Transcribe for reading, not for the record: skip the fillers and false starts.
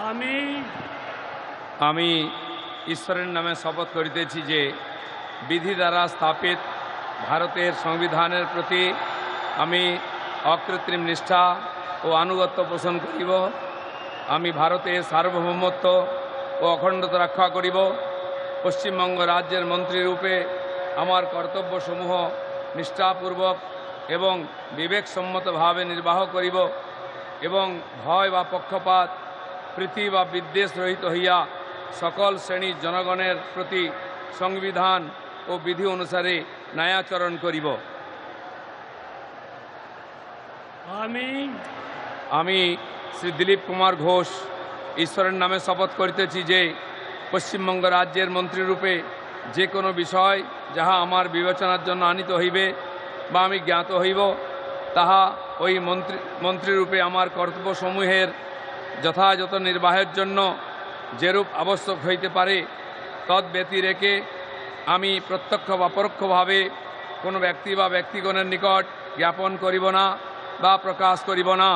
আমি আমি ঈশ্বরের নামে শপথ করিতেছি যে বিধি দ্বারা স্থাপিত ভারতের সংবিধানের প্রতি আমি অকৃত্রিম নিষ্ঠা ও আনুগত্য পোষণ করিব। আমি ভারতের সার্বভৌমত্ব ও অখণ্ডতা রক্ষা করিব। পশ্চিমবঙ্গ রাজ্যের মন্ত্রীরূপে আমার কর্তব্যসমূহ নিষ্ঠাপূর্বক এবং বিবেকসম্মতভাবে নির্বাহ করিব এবং ভয় বা পক্ষপাত প্রীতি বা বিদ্বেষ রহিত হইয়া সকল শ্রেণীর জনগণের প্রতি সংবিধান ও বিধি অনুসারে ন্যায়াচরণ করিব। আমি শ্রী দিলীপ কুমার ঘোষ ঈশ্বরের নামে শপথ করিতেছি যে পশ্চিমবঙ্গ রাজ্যের মন্ত্রীরূপে যে কোনো বিষয় যাহা আমার বিবেচনার জন্য আনিত হইবে বা আমি জ্ঞাত হইব, তাহা ওই মন্ত্রীরূপে আমার কর্তব্যসমূহের যথাযথ নির্বাহের জন্য যেরূপ আবশ্যক হইতে পারে তদ্ব্যতিরেকে আমি প্রত্যক্ষ বা পরোক্ষভাবে কোনো ব্যক্তি বা ব্যক্তিগণের নিকট জ্ঞাপন করিব না বা প্রকাশ করিব না।